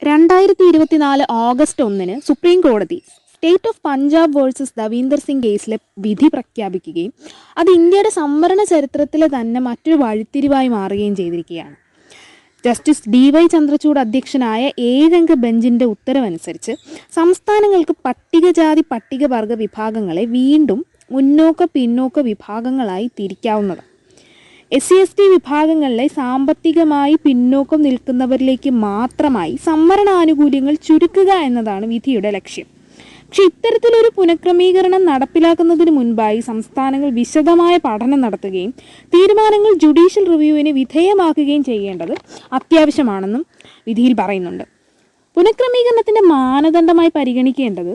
2024 August 1 supreme കോടതി state of Punjab versus Davinder Singh കേസിലെ വിധി പ്രഖ്യാപിക്കുകയും അത് ഇന്ത്യയുടെ സംവരണ ചരിത്രത്തിലെ തന്നെ മറ്റൊരു വഴിത്തിരിവായി മാറുകയും ചെയ്തിരിക്കുകയാണ്. ജസ്റ്റിസ് DY ചന്ദ്രചൂഡ് അധ്യക്ഷനായ 7-അംഗ ബെഞ്ചിൻ്റെ ഉത്തരവനുസരിച്ച് സംസ്ഥാനങ്ങൾക്ക് പട്ടികജാതി പട്ടികവർഗ വിഭാഗങ്ങളെ വീണ്ടും മുന്നോക്ക പിന്നോക്ക വിഭാഗങ്ങളായി തിരിക്കാവുന്നതാണ്. SC/ST വിഭാഗങ്ങളിലെ സാമ്പത്തികമായി പിന്നോക്കം നിൽക്കുന്നവരിലേക്ക് മാത്രമായി സംവരണാനുകൂല്യങ്ങൾ ചുരുക്കുക എന്നതാണ് വിധിയുടെ ലക്ഷ്യം. പക്ഷെ ഇത്തരത്തിലൊരു പുനഃക്രമീകരണം നടപ്പിലാക്കുന്നതിന് മുൻപായി സംസ്ഥാനങ്ങൾ വിശദമായ പഠനം നടത്തുകയും തീരുമാനങ്ങൾ ജുഡീഷ്യൽ റിവ്യൂവിന് വിധേയമാക്കുകയും ചെയ്യേണ്ടത് അത്യാവശ്യമാണെന്നും വിധിയിൽ പറയുന്നുണ്ട്. പുനഃക്രമീകരണത്തിൻ്റെ മാനദണ്ഡമായി പരിഗണിക്കേണ്ടത്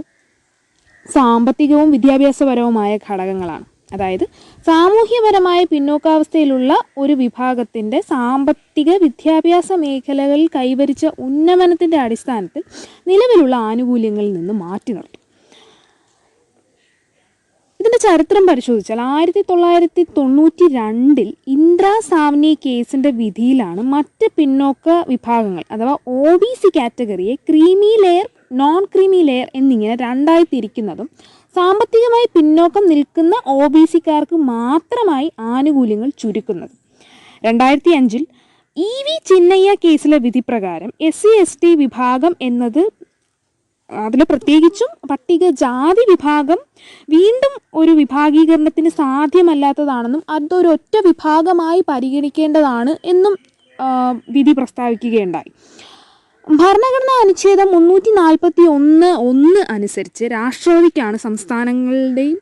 സാമ്പത്തികവും വിദ്യാഭ്യാസപരവുമായ ഘടകങ്ങളാണ്. അതായത് സാമൂഹ്യപരമായ പിന്നോക്കാവസ്ഥയിലുള്ള ഒരു വിഭാഗത്തിൻ്റെ സാമ്പത്തിക വിദ്യാഭ്യാസ മേഖലകളിൽ കൈവരിച്ച ഉന്നമനത്തിൻ്റെ അടിസ്ഥാനത്തിൽ നിലവിലുള്ള ആനുകൂല്യങ്ങളിൽ നിന്ന് മാറ്റി നിർത്തും. ഇതിൻ്റെ ചരിത്രം പരിശോധിച്ചാൽ 1992 ഇന്ദിരാ സാവ്നി കേസിൻ്റെ വിധിയിലാണ് മറ്റ് പിന്നോക്ക വിഭാഗങ്ങൾ അഥവാ OBC കാറ്റഗറിയെ creamy layer, non creamy layer എന്നിങ്ങനെ രണ്ടായി തിരിക്കുന്നതും സാമ്പത്തികമായി പിന്നോക്കം നിൽക്കുന്ന OBCക്കാർക്ക് മാത്രമായി ആനുകൂല്യങ്ങൾ ചുരുക്കുന്നത്. 2005 EV ചിന്നയ്യ കേസിലെ വിധി പ്രകാരം SC/ST വിഭാഗം എന്നത് അതിൽ പ്രത്യേകിച്ചും പട്ടികജാതി വിഭാഗം വീണ്ടും ഒരു വിഭാഗീകരണത്തിന് സാധ്യമല്ലാത്തതാണെന്നും അതൊരൊറ്റ വിഭാഗമായി പരിഗണിക്കേണ്ടതാണ് എന്നും വിധി പ്രസ്താവിക്കുകയുണ്ടായി. ഭരണഘടനാ അനുച്ഛേദം 341(1) അനുസരിച്ച് രാഷ്ട്രപതിക്കാണ് സംസ്ഥാനങ്ങളുടെയും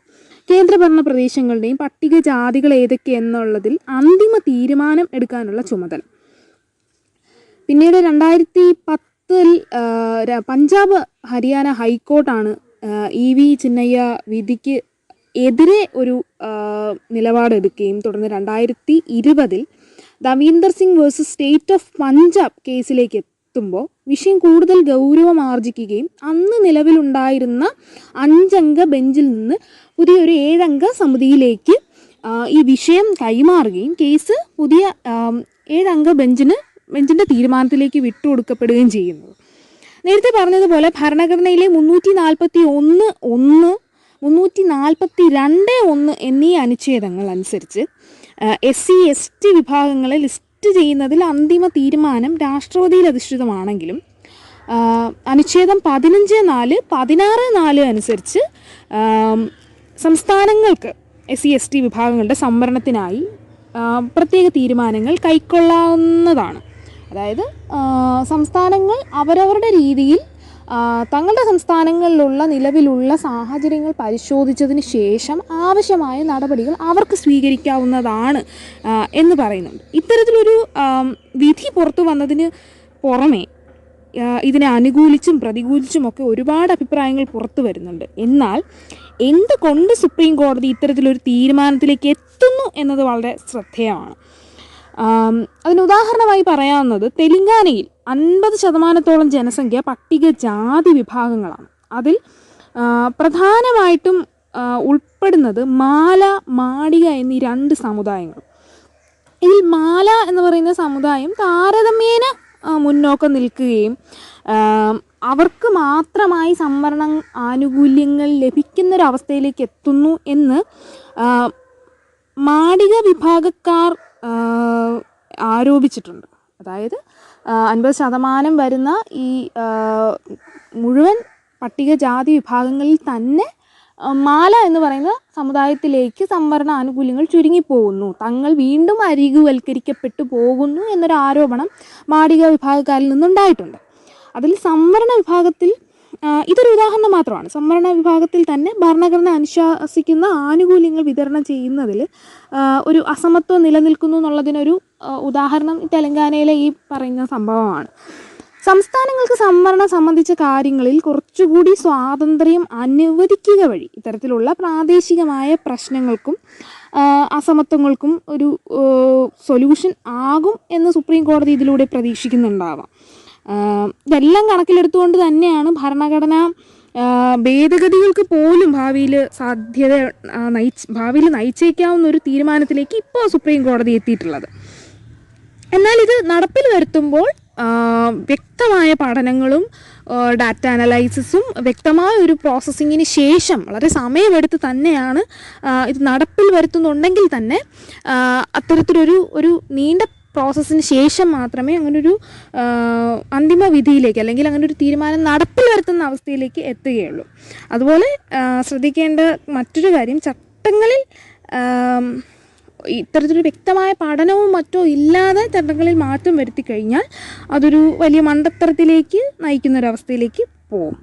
കേന്ദ്രഭരണ പ്രദേശങ്ങളുടെയും പട്ടികജാതികൾ ഏതൊക്കെയെന്നുള്ളതിൽ അന്തിമ തീരുമാനം എടുക്കാനുള്ള ചുമതല. പിന്നീട് 2010 പഞ്ചാബ് ഹരിയാന ഹൈക്കോർട്ടാണ് EV ചിന്നയ്യ വിധിക്ക് എതിരെ ഒരു നിലപാടെടുക്കുകയും തുടർന്ന് 2020 Davinder Singh versus state of Punjab കേസിലേക്ക് എത്തുമ്പോൾ വിഷയം കൂടുതൽ ഗൗരവമാർജിക്കുകയും അന്ന് നിലവിലുണ്ടായിരുന്ന 5-അംഗ ബെഞ്ചിൽ നിന്ന് പുതിയൊരു 7-അംഗ സമിതിയിലേക്ക് ഈ വിഷയം കൈമാറുകയും കേസ് പുതിയ 7-അംഗ ബെഞ്ചിൻ്റെ തീരുമാനത്തിലേക്ക് വിട്ടുകൊടുക്കപ്പെടുകയും ചെയ്യുന്നത്. നേരത്തെ പറഞ്ഞതുപോലെ ഭരണഘടനയിലെ 341(1), 342(1) എന്നീ അനുച്ഛേദങ്ങൾ അനുസരിച്ച് SC/ST വിഭാഗങ്ങളെ ലിസ്റ്റ് ചെയ്യുന്നതിൽ അന്തിമ തീരുമാനം രാഷ്ട്രപതിയിൽ അധിഷ്ഠിതമാണെങ്കിലും അനുച്ഛേദം 15(4), 16(4) അനുസരിച്ച് സംസ്ഥാനങ്ങൾക്ക് SC/ST വിഭാഗങ്ങളുടെ സംവരണത്തിനായി പ്രത്യേക തീരുമാനങ്ങൾ കൈക്കൊള്ളാവുന്നതാണ്. അതായത് സംസ്ഥാനങ്ങൾ അവരവരുടെ രീതിയിൽ തങ്ങളുടെ സംസ്ഥാനങ്ങളിലുള്ള നിലവിലുള്ള സാഹചര്യങ്ങൾ പരിശോധിച്ചതിന് ശേഷം ആവശ്യമായ നടപടികൾ അവർക്ക് സ്വീകരിക്കാവുന്നതാണ് എന്ന് പറയുന്നുണ്ട്. ഇത്തരത്തിലൊരു വിധി പുറത്തു വന്നതിന് പുറമെ ഇതിനെ അനുകൂലിച്ചും പ്രതികൂലിച്ചുമൊക്കെ ഒരുപാട് അഭിപ്രായങ്ങൾ പുറത്തു വരുന്നുണ്ട്. എന്നാൽ എന്തുകൊണ്ട് സുപ്രീം കോടതി ഇത്തരത്തിലൊരു തീരുമാനത്തിലേക്ക് എത്തുന്നു എന്നത് വളരെ ശ്രദ്ധേയമാണ്. അതിന് ഉദാഹരണമായി പറയാവുന്നത് തെലങ്കാനയിൽ 50% ജനസംഖ്യ പട്ടികജാതി വിഭാഗങ്ങളാണ്. അതിൽ പ്രധാനമായിട്ടും ഉൾപ്പെടുന്നത് മാല, മാഡിക എന്നീ 2 സമുദായങ്ങൾ. ഇതിൽ മാല എന്ന് പറയുന്ന സമുദായം താരതമ്യേന മുന്നോക്കം നിൽക്കുകയും അവർക്ക് മാത്രമായി സംവരണ ആനുകൂല്യങ്ങൾ ലഭിക്കുന്നൊരവസ്ഥയിലേക്ക് എത്തുന്നു എന്ന് മാഡിക വിഭാഗക്കാർ ആരോപിച്ചിട്ടുണ്ട്. അതായത് 50% വരുന്ന ഈ മുഴുവൻ പട്ടികജാതി വിഭാഗങ്ങളിൽ തന്നെ മാല എന്ന് പറയുന്ന സമുദായത്തിലേക്ക് സംവരണ ആനുകൂല്യങ്ങൾ ചുരുങ്ങിപ്പോകുന്നു, തങ്ങൾ വീണ്ടും അരികുവൽക്കരിക്കപ്പെട്ടു പോകുന്നു എന്നൊരു ആരോപണം മാഡിക വിഭാഗക്കാരിൽ നിന്നുണ്ടായിട്ടുണ്ട്. അതിൽ സംവരണ വിഭാഗത്തിൽ ഇതൊരു ഉദാഹരണം മാത്രമാണ്. സംവരണ വിഭാഗത്തിൽ തന്നെ ഭരണഘടന അനുശാസിക്കുന്ന ആനുകൂല്യങ്ങൾ വിതരണം ചെയ്യുന്നതിൽ ഒരു അസമത്വം നിലനിൽക്കുന്നു എന്നുള്ളതിനൊരു ഉദാഹരണം തെലങ്കാനയിലെ ഈ പറയുന്ന സംഭവമാണ്. സംസ്ഥാനങ്ങൾക്ക് സംവരണം സംബന്ധിച്ച കാര്യങ്ങളിൽ കുറച്ചുകൂടി സ്വാതന്ത്ര്യം അനുവദിക്കുക വഴി ഇത്തരത്തിലുള്ള പ്രാദേശികമായ പ്രശ്നങ്ങൾക്കും അസമത്വങ്ങൾക്കും ഒരു സൊല്യൂഷൻ ആകും എന്ന് സുപ്രീം കോടതി ഇതിലൂടെ പ്രതീക്ഷിക്കുന്നുണ്ടാവാം. ഇതെല്ലാം കണക്കിലെടുത്തുകൊണ്ട് തന്നെയാണ് ഭരണഘടന ഭേദഗതികൾക്ക് പോലും ഭാവിയിൽ നയിച്ചേക്കാവുന്ന ഒരു തീരുമാനത്തിലേക്ക് ഇപ്പോൾ സുപ്രീം കോടതി എത്തിയിട്ടുള്ളത്. എന്നാൽ ഇത് നടപ്പിൽ വരുത്തുമ്പോൾ വ്യക്തമായ പഠനങ്ങളും ഡാറ്റ അനലൈസിസും വ്യക്തമായ ഒരു പ്രോസസ്സിങ്ങിന് ശേഷം വളരെ സമയമെടുത്ത് തന്നെയാണ് ഇത് നടപ്പിൽ വരുത്തുന്നുണ്ടെങ്കിൽ തന്നെ അത്തരത്തിലൊരു നീണ്ട പ്രോസസ്സിന് ശേഷം മാത്രമേ അങ്ങനൊരു അന്തിമ വിധിയിലേക്ക് അല്ലെങ്കിൽ അങ്ങനൊരു തീരുമാനം നടപ്പിൽ വരുത്തുന്ന അവസ്ഥയിലേക്ക് എത്തുകയുള്ളൂ. അതുപോലെ ശ്രദ്ധിക്കേണ്ട മറ്റൊരു കാര്യം, ചട്ടങ്ങളിൽ ഇത്തരത്തിലൊരു വ്യക്തമായ പഠനവും മറ്റോ ഇല്ലാതെ ചട്ടങ്ങളിൽ മാറ്റം വരുത്തി കഴിഞ്ഞാൽ അതൊരു വലിയ മണ്ടത്തരത്തിലേക്ക് നയിക്കുന്നൊരവസ്ഥയിലേക്ക് പോകും.